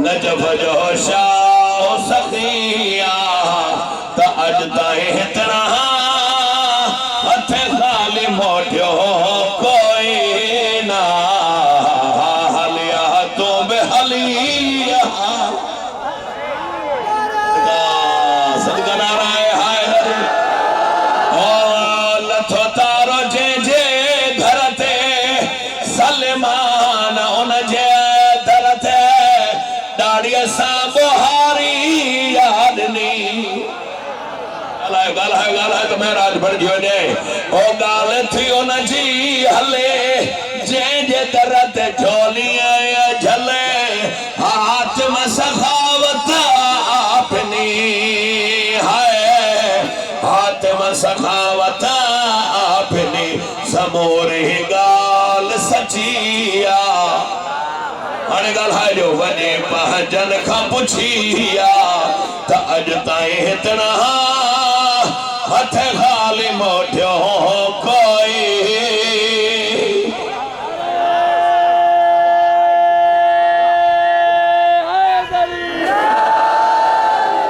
Najaf जो शाह सखिया त अज ताईं हितना हथ खाली मोटियो कोई ना हलिया तू बे हलिया सदका नाराए हाय लथो तारो जे जे घर ते सलमान उन जे दर ते दाड़ीअ सां बुहारी यादनी गाल तो महराज भड़जी वञे ओ गाल थी उन जी हले जे जे दर ते झोलिया झले हाथ में सखावत अपनी है हाथ में सखावत अपनी समोरी गाल सचिया हाणे ॻाल्हाए जो वञे पंहिंजन खां पुछिया त अॼु ताईं हितना हथ खाली मोटियो कोई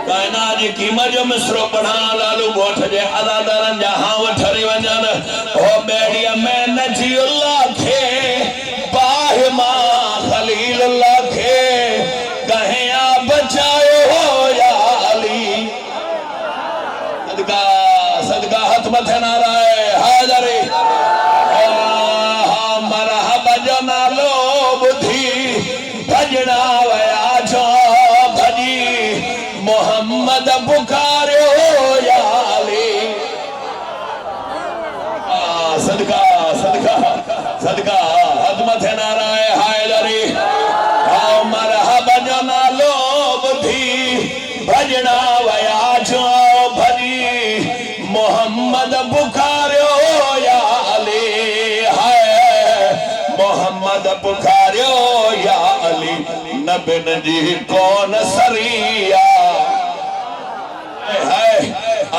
कायनात जी क़ीमत जो मिसरो पढ़ा लालू ॻोठ जे अदादारनि जा हाव ठरी वञनि ओ ॿेड़ीअ में नजीउल्लाह खे बाहि मां खलीलुल्लाह खे कहिया बचायो या अली सदका सदका हथ मथे नाराए हाज़री मरहबा जो नालो ॿुधी भॼणा वया जो भॼी मोहम्मद पुकारियो या अली सदका सदका सदका हथ मथे नाराए हायदरी मरहबा जो नालो ॿुधी भॼणा वया जो भॼी मोहम्मद पुकारियो या अली हाय मोहम्मद पुकारियो या अली नबिन जी कौन सरिया है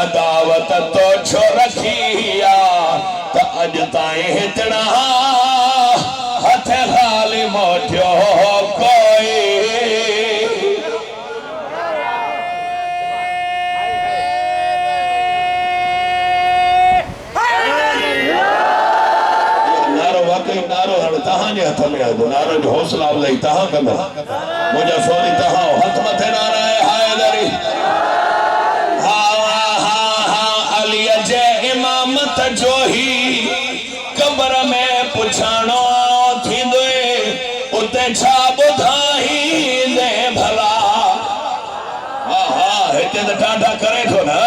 अदावत तो छो रखिया त अॼु ताईं हितना हथ खाली मोटियो कोई नारो वाकई नारो हाणे तव्हांजे हथ में आहे नारो जो हौसला अफ़ज़ाई तव्हां कंदा मुंहिंजा सोरी तव्हां हथ मथे नाराए हायदरी अलीअ जे इमामत जो ही कब्र में पुछाणो थींदो उते छा ॿुधाईंदे भला हिते त ॾाढा करे थो न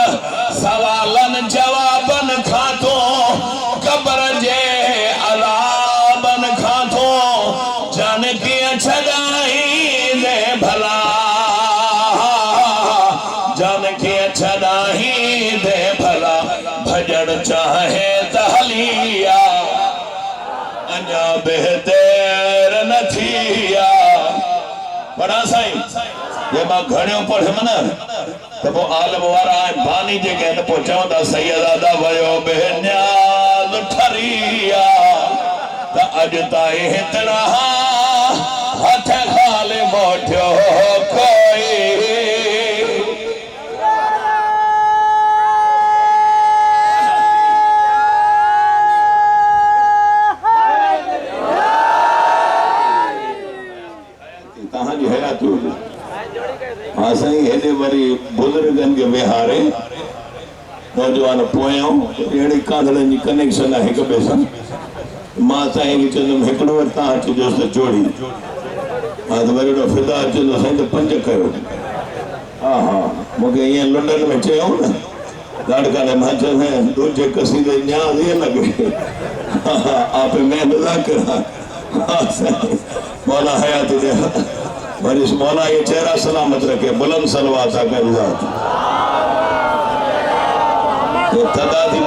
सवालनि जवाबनि खां तो कब्र जे अलाबनि खां तो जाने कीअं छॾाईंदे भला जाने कीअं छॾाईंदे भला भॼण चाहे त हलिया अञा बेहतर न थिया पढ़ा साईं जे मां घणियो पढ़ियुमि न त पोइ आलम वारा बानी जेके आहिनि पोइ चवंदा सैयदादा वयो बेनियाज़ ठरिया त अॼु ताईं हितना हथ खाली मोटियो कोई तव्हांजी हयाती हुजे हाँ साईं हेॾे वरी बुज़ुर्गनि खे विहारे नौजवान पोयां अहिड़ी कांधड़नि जी कनेक्शन आहे हिक ॿिए सां मां साईं खे चवंदुमि हिकिड़ो वरी तव्हां अचिजोसि त जोड़ी हा त वरी हेॾो फिदा अचंदो साईं त पंज कयो हा हा मूंखे ईअं लंडन में चयऊं न ॾाढे मां चवंदो दूजे कसीदे न्याज़ ईअं लॻे आप मैं नज़ा करा हा साईं मौला हयात दे वरी मौला ये चेहरा सलामत रखे बुलंद सलवात आका ज़ात ये तदादी